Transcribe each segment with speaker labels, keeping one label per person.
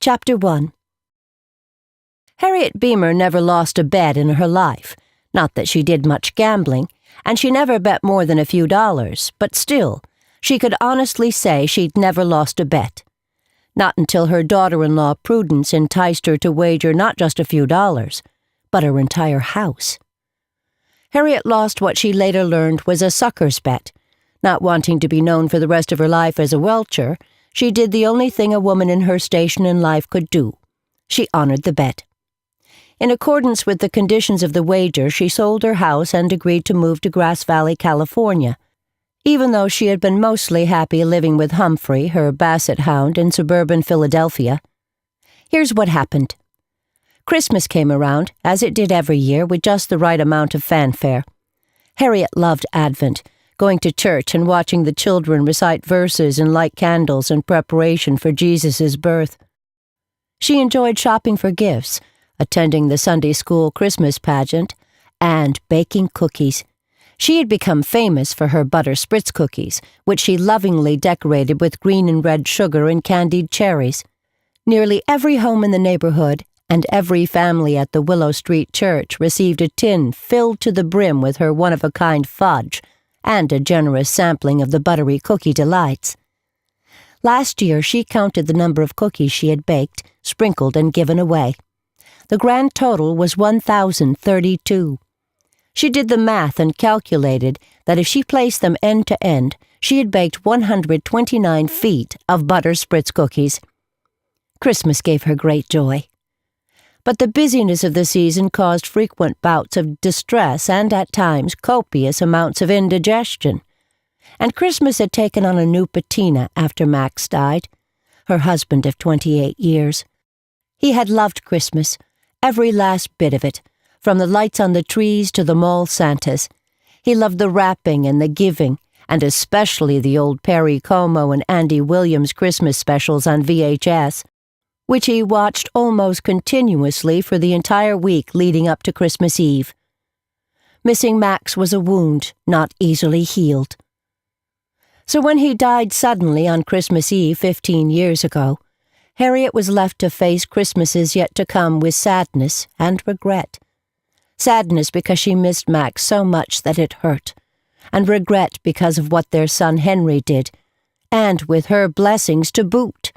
Speaker 1: Chapter 1. Harriet Beemer never lost a bet in her life. Not that she did much gambling, and she never bet more than a few dollars, but still, she could honestly say she'd never lost a bet. Not until her daughter-in-law Prudence enticed her to wager not just a few dollars, but her entire house. Harriet lost what she later learned was a sucker's bet. Not wanting to be known for the rest of her life as a welcher, she did the only thing a woman in her station in life could do. She honored the bet. In accordance with the conditions of the wager, she sold her house and agreed to move to Grass Valley, California, even though she had been mostly happy living with Humphrey, her basset hound, in suburban Philadelphia. Here's what happened. Christmas came around, as it did every year, with just the right amount of fanfare. Harriet loved Advent, going to church and watching the children recite verses and light candles in preparation for Jesus' birth. She enjoyed shopping for gifts, attending the Sunday school Christmas pageant, and baking cookies. She had become famous for her butter spritz cookies, which she lovingly decorated with green and red sugar and candied cherries. Nearly every home in the neighborhood and every family at the Willow Street Church received a tin filled to the brim with her one-of-a-kind fudge and a generous sampling of the buttery cookie delights. Last year, she counted the number of cookies she had baked, sprinkled, and given away. The grand total was 1,032. She did the math and calculated that if she placed them end to end, she had baked 129 feet of butter spritz cookies. Christmas gave her great joy. But the busyness of the season caused frequent bouts of distress and, at times, copious amounts of indigestion. And Christmas had taken on a new patina after Max died, her husband of 28 years. He had loved Christmas, every last bit of it, from the lights on the trees to the mall Santas. He loved the wrapping and the giving, and especially the old Perry Como and Andy Williams Christmas specials on VHS, which he watched almost continuously for the entire week leading up to Christmas Eve. Missing Max was a wound not easily healed. So when he died suddenly on Christmas Eve 15 years ago, Harriet was left to face Christmases yet to come with sadness and regret. Sadness because she missed Max so much that it hurt, and regret because of what their son Henry did, and with her blessings to boot.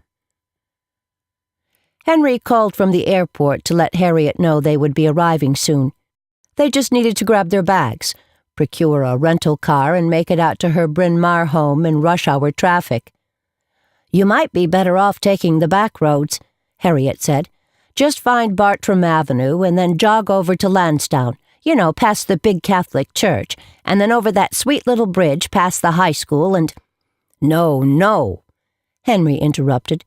Speaker 1: Henry called from the airport to let Harriet know they would be arriving soon. They just needed to grab their bags, procure a rental car, and make it out to her Bryn Mawr home in rush-hour traffic. "You might be better off taking the back roads," Harriet said. "Just find Bartram Avenue and then jog over to Lansdowne, past the big Catholic church, and then over that sweet little bridge past the high school and—" No, Henry interrupted.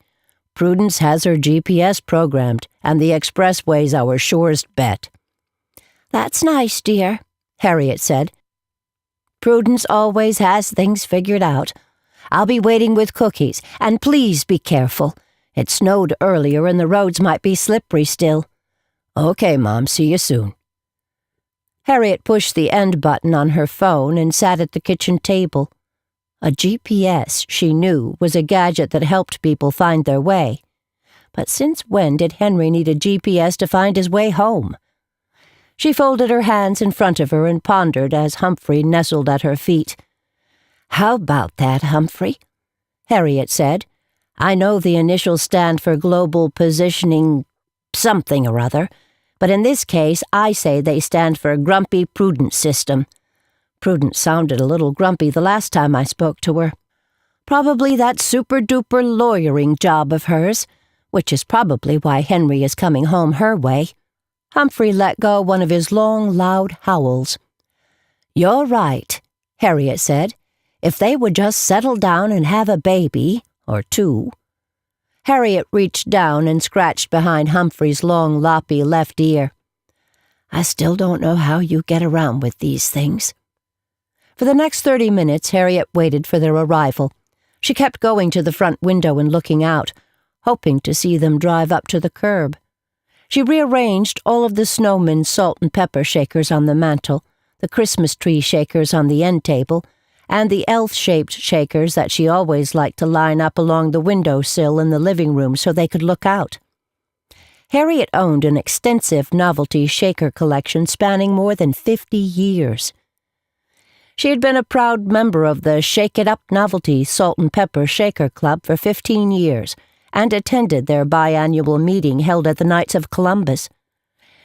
Speaker 1: "Prudence has her GPS programmed, and the expressway's our surest bet." "That's nice, dear," Harriet said. "Prudence always has things figured out. I'll be waiting with cookies, and please be careful. It snowed earlier and the roads might be slippery still." "Okay, Mom, see you soon." Harriet pushed the end button on her phone and sat at the kitchen table. A GPS, she knew, was a gadget that helped people find their way. But since when did Henry need a GPS to find his way home? She folded her hands in front of her and pondered as Humphrey nestled at her feet. "How about that, Humphrey?" Harriet said. "I know the initials stand for Global Positioning something or other, but in this case I say they stand for Grumpy Prudence System. Prudence sounded a little grumpy the last time I spoke to her. Probably that super-duper lawyering job of hers, which is probably why Henry is coming home her way." Humphrey let go one of his long, loud howls. "You're right," Harriet said. "If they would just settle down and have a baby, or two." Harriet reached down and scratched behind Humphrey's long, loppy left ear. "I still don't know how you get around with these things." For the next 30 minutes, Harriet waited for their arrival. She kept going to the front window and looking out, hoping to see them drive up to the curb. She rearranged all of the snowman's salt and pepper shakers on the mantel, the Christmas tree shakers on the end table, and the elf-shaped shakers that she always liked to line up along the window sill in the living room so they could look out. Harriet owned an extensive novelty shaker collection spanning more than 50 years. She had been a proud member of the Shake It Up Novelty Salt and Pepper Shaker Club for 15 years and attended their biannual meeting held at the Knights of Columbus.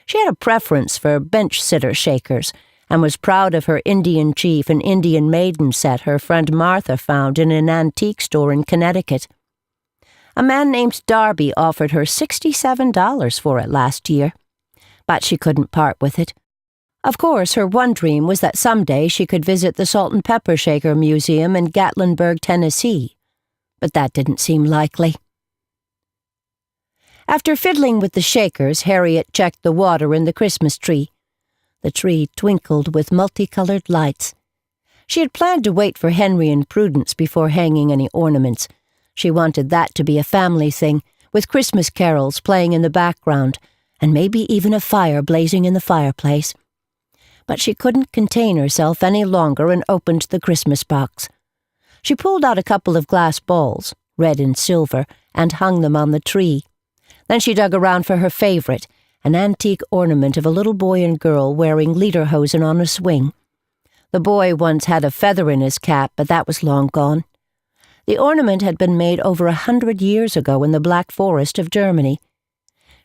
Speaker 1: She had a preference for bench-sitter shakers and was proud of her Indian Chief and Indian Maiden set her friend Martha found in an antique store in Connecticut. A man named Darby offered her $67 for it last year, but she couldn't part with it. Of course, her one dream was that someday she could visit the Salt and Pepper Shaker Museum in Gatlinburg, Tennessee, but that didn't seem likely. After fiddling with the shakers, Harriet checked the water in the Christmas tree. The tree twinkled with multicolored lights. She had planned to wait for Henry and Prudence before hanging any ornaments. She wanted that to be a family thing, with Christmas carols playing in the background, and maybe even a fire blazing in the fireplace. But she couldn't contain herself any longer and opened the Christmas box. She pulled out a couple of glass balls, red and silver, and hung them on the tree. Then she dug around for her favorite, an antique ornament of a little boy and girl wearing lederhosen on a swing. The boy once had a feather in his cap, but that was long gone. The ornament had been made over 100 years ago in the Black Forest of Germany.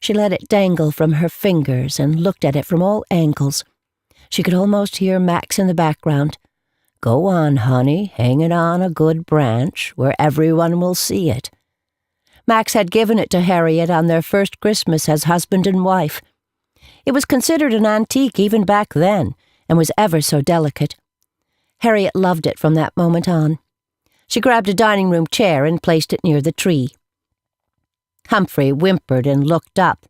Speaker 1: She let it dangle from her fingers and looked at it from all angles. She could almost hear Max in the background. "Go on, honey, hang it on a good branch where everyone will see it." Max had given it to Harriet on their first Christmas as husband and wife. It was considered an antique even back then, and was ever so delicate. Harriet loved it from that moment on. She grabbed a dining room chair and placed it near the tree. Humphrey whimpered and looked up.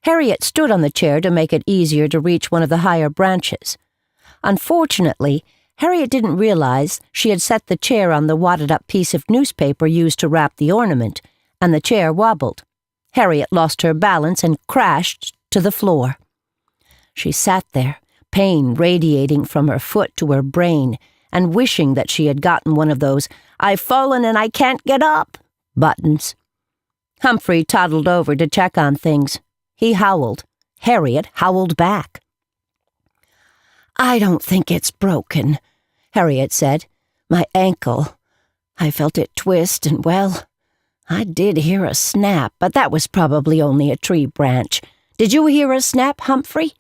Speaker 1: Harriet stood on the chair to make it easier to reach one of the higher branches. Unfortunately, Harriet didn't realize she had set the chair on the wadded-up piece of newspaper used to wrap the ornament, and the chair wobbled. Harriet lost her balance and crashed to the floor. She sat there, pain radiating from her foot to her brain, and wishing that she had gotten one of those "I've fallen and I can't get up" buttons. Humphrey toddled over to check on things. He howled. Harriet howled back. "I don't think it's broken," Harriet said. "My ankle. I felt it twist and, well, I did hear a snap, but that was probably only a tree branch. Did you hear a snap, Humphrey?"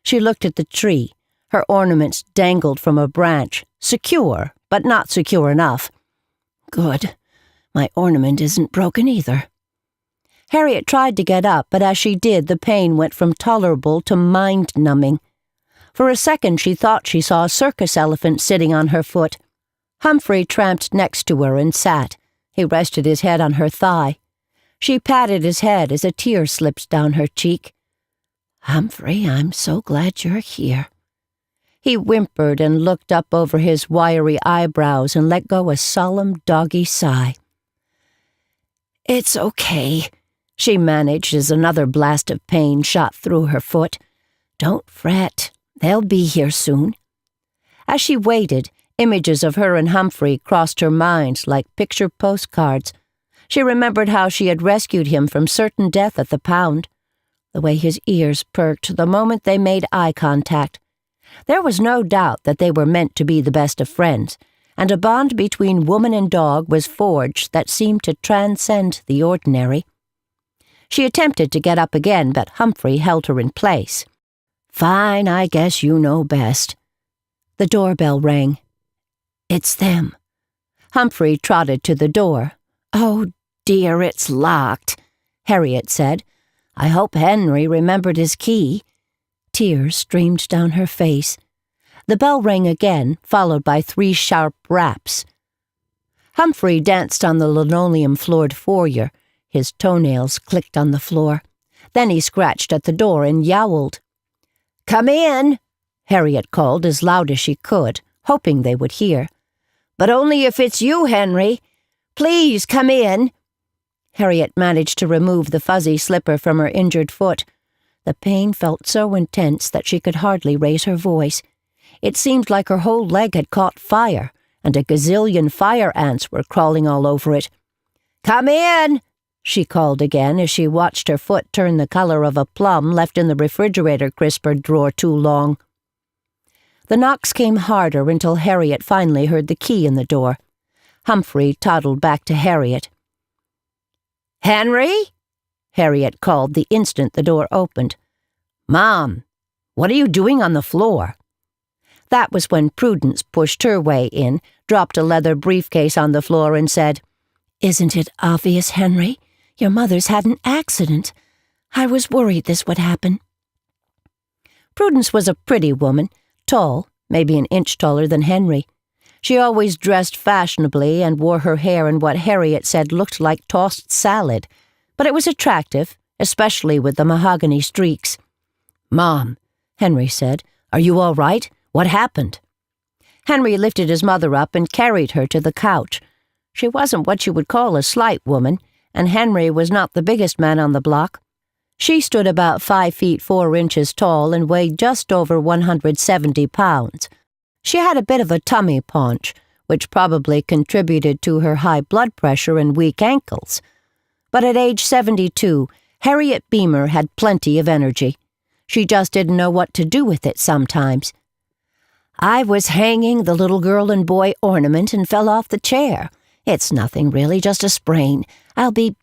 Speaker 1: She looked at the tree. Her ornaments dangled from a branch, secure, but not secure enough. "Good. My ornament isn't broken either." Harriet tried to get up, but as she did, the pain went from tolerable to mind-numbing. For a second she thought she saw a circus elephant sitting on her foot. Humphrey tramped next to her and sat. He rested his head on her thigh. She patted his head as a tear slipped down her cheek. "Humphrey, I'm so glad you're here." He whimpered and looked up over his wiry eyebrows and let go a solemn doggy sigh. "It's okay," she managed as another blast of pain shot through her foot. "Don't fret. They'll be here soon." As she waited, images of her and Humphrey crossed her mind like picture postcards. She remembered how she had rescued him from certain death at the pound, the way his ears perked the moment they made eye contact. There was no doubt that they were meant to be the best of friends, and a bond between woman and dog was forged that seemed to transcend the ordinary. She attempted to get up again, but Humphrey held her in place. "Fine, I guess you know best." The doorbell rang. "It's them." Humphrey trotted to the door. "Oh, dear, it's locked," Harriet said. "I hope Henry remembered his key." Tears streamed down her face. The bell rang again, followed by 3 sharp raps. Humphrey danced on the linoleum-floored foyer. His toenails clicked on the floor. Then he scratched at the door and yowled. "Come in," Harriet called as loud as she could, hoping they would hear. "But only if it's you, Henry. Please come in." Harriet managed to remove the fuzzy slipper from her injured foot. The pain felt so intense that she could hardly raise her voice. It seemed like her whole leg had caught fire, and a gazillion fire ants were crawling all over it. "Come in," she called again as she watched her foot turn the color of a plum left in the refrigerator crisper drawer too long. The knocks came harder until Harriet finally heard the key in the door. Humphrey toddled back to Harriet. "Henry?" Harriet called the instant the door opened. "Mom, what are you doing on the floor?" That was when Prudence pushed her way in, dropped a leather briefcase on the floor, and said, "Isn't it obvious, Henry? Your mother's had an accident. I was worried this would happen." Prudence was a pretty woman, tall, maybe an inch taller than Henry. She always dressed fashionably and wore her hair in what Harriet said looked like tossed salad, but it was attractive, especially with the mahogany streaks. "Mom," Henry said, "are you all right? What happened?" Henry lifted his mother up and carried her to the couch. She wasn't what you would call a slight woman, and Henry was not the biggest man on the block. She stood about 5 feet 4 inches tall and weighed just over 170 pounds. She had a bit of a tummy paunch, which probably contributed to her high blood pressure and weak ankles. But at age 72, Harriet Beamer had plenty of energy. She just didn't know what to do with it sometimes. "I was hanging the little girl and boy ornament and fell off the chair. It's nothing really, just a sprain. I'll be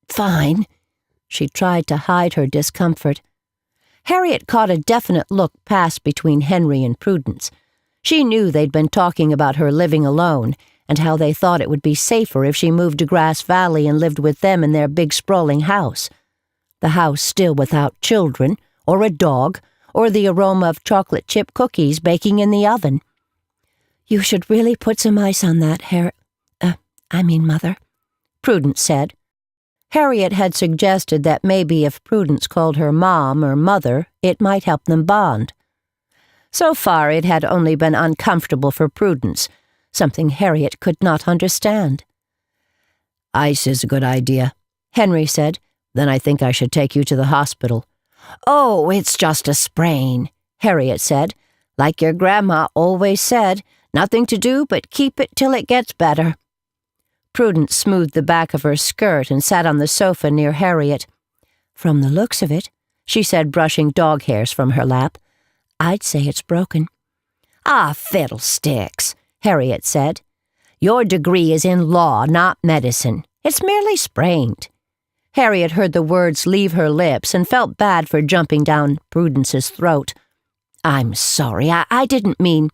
Speaker 1: fine." She tried to hide her discomfort. Harriet caught a definite look pass between Henry and Prudence. She knew they'd been talking about her living alone and how they thought it would be safer if she moved to Grass Valley and lived with them in their big sprawling house. The house still without children, or a dog, or the aroma of chocolate chip cookies baking in the oven. "You should really put some ice on that, Mother," Prudence said. Harriet had suggested that maybe if Prudence called her Mom or Mother, it might help them bond. So far it had only been uncomfortable for Prudence, something Harriet could not understand. "Ice is a good idea," Henry said. "Then I think I should take you to the hospital." "Oh, it's just a sprain," Harriet said. "Like your grandma always said, nothing to do but keep it till it gets better." Prudence smoothed the back of her skirt and sat on the sofa near Harriet. "From the looks of it," she said, brushing dog hairs from her lap, "I'd say it's broken." "Ah, fiddlesticks," Harriet said. "Your degree is in law, not medicine. It's merely sprained." Harriet heard the words leave her lips and felt bad for jumping down Prudence's throat. "I'm sorry, I didn't mean—"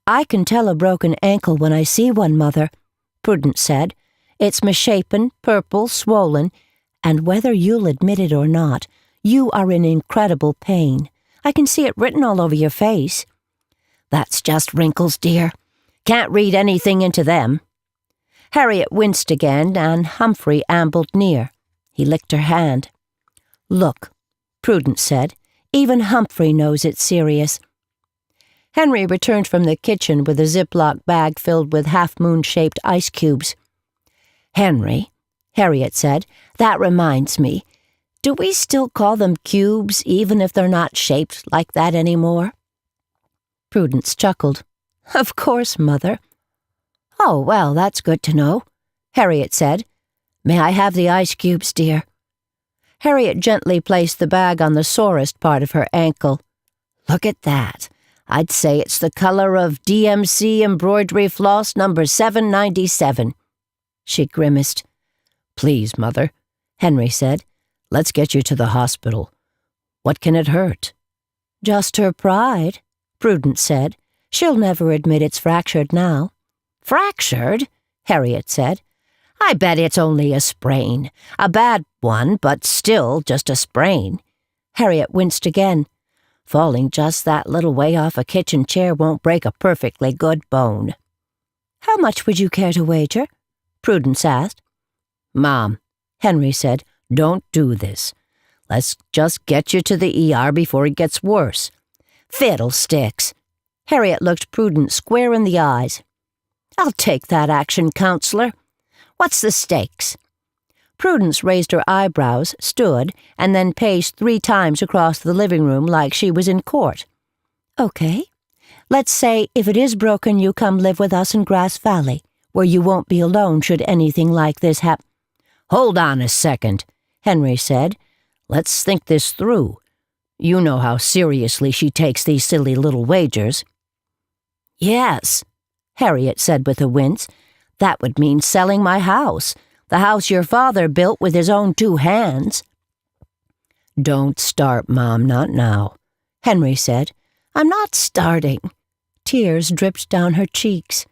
Speaker 1: "I can tell a broken ankle when I see one, Mother," Prudence said. "It's misshapen, purple, swollen, and whether you'll admit it or not, you are in incredible pain. I can see it written all over your face." "That's just wrinkles, dear. Can't read anything into them." Harriet winced again, and Humphrey ambled near. He licked her hand. "Look," Prudence said, "even Humphrey knows it's serious." Henry returned from the kitchen with a Ziploc bag filled with half-moon-shaped ice cubes. "Henry," Harriet said, "that reminds me. Do we still call them cubes even if they're not shaped like that anymore?" Prudence chuckled. "Of course, Mother." "Oh, well, that's good to know," Harriet said. "May I have the ice cubes, dear?" Harriet gently placed the bag on the sorest part of her ankle. "Look at that. I'd say it's the color of DMC embroidery floss number 797. She grimaced. "Please, Mother," Henry said. "Let's get you to the hospital. What can it hurt?" "Just her pride," Prudence said. "She'll never admit it's fractured now." "Fractured?" Harriet said. "I bet it's only a sprain. A bad one, but still just a sprain." Harriet winced again. "Falling just that little way off a kitchen chair won't break a perfectly good bone." "How much would you care to wager?" Prudence asked. "Mom," Henry said, "don't do this. Let's just get you to the ER before it gets worse." "Fiddlesticks!" Harriet looked Prudence square in the eyes. "I'll take that action, counselor. What's the stakes?" Prudence raised her eyebrows, stood, and then paced 3 times across the living room like she was in court. "Okay. Let's say if it is broken, you come live with us in Grass Valley, where you won't be alone should anything like this happen." "Hold on a second," Henry said. "Let's think this through. You know how seriously she takes these silly little wagers." "Yes," Harriet said with a wince. "That would mean selling my house, the house your father built with his own 2 hands." "Don't start, Mom, not now," Henry said. "I'm not starting." Tears dripped down her cheeks.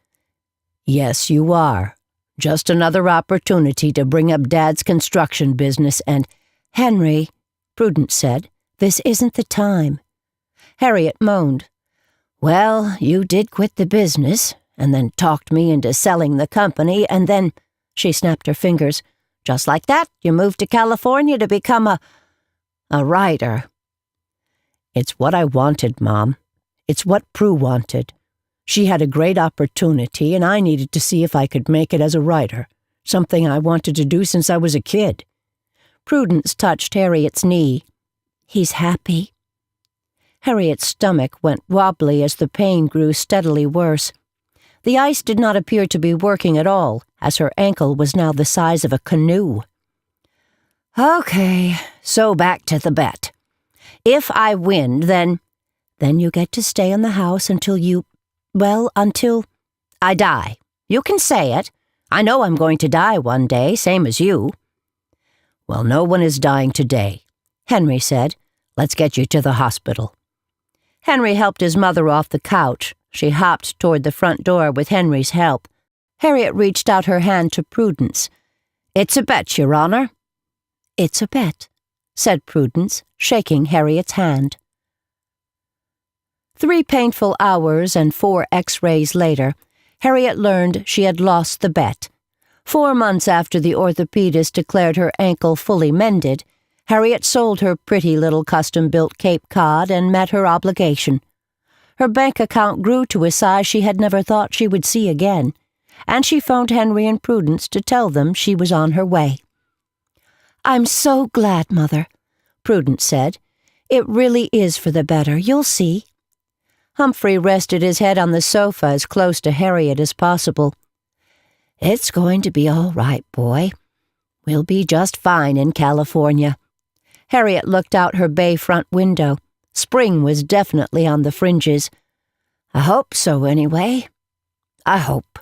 Speaker 1: "Yes, you are. Just another opportunity to bring up Dad's construction business and—" "Henry," Prudence said, "this isn't the time." Harriet moaned. "Well, you did quit the business, and then talked me into selling the company, and then—" She snapped her fingers. "Just like that, you moved to California to become a writer." "It's what I wanted, Mom. It's what Prue wanted. She had a great opportunity, and I needed to see if I could make it as a writer, something I wanted to do since I was a kid." Prudence touched Harriet's knee. "He's happy." Harriet's stomach went wobbly as the pain grew steadily worse. The ice did not appear to be working at all, as her ankle was now the size of a canoe. "Okay, so back to the bet. If I win, then you get to stay in the house until until I die. You can say it. I know I'm going to die one day, same as you." "Well, no one is dying today," Henry said. "Let's get you to the hospital." Henry helped his mother off the couch. She hopped toward the front door with Henry's help. Harriet reached out her hand to Prudence. "It's a bet, Your Honor." "It's a bet," said Prudence, shaking Harriet's hand. 3 painful hours and 4 X-rays later, Harriet learned she had lost the bet. 4 months after the orthopedist declared her ankle fully mended, Harriet sold her pretty little custom-built Cape Cod and met her obligation. Her bank account grew to a size she had never thought she would see again, and she phoned Henry and Prudence to tell them she was on her way. "I'm so glad, Mother," Prudence said. "It really is for the better, you'll see." Humphrey rested his head on the sofa as close to Harriet as possible. "It's going to be all right, boy. We'll be just fine in California." Harriet looked out her bay front window. Spring was definitely on the fringes. "I hope so, anyway. I hope."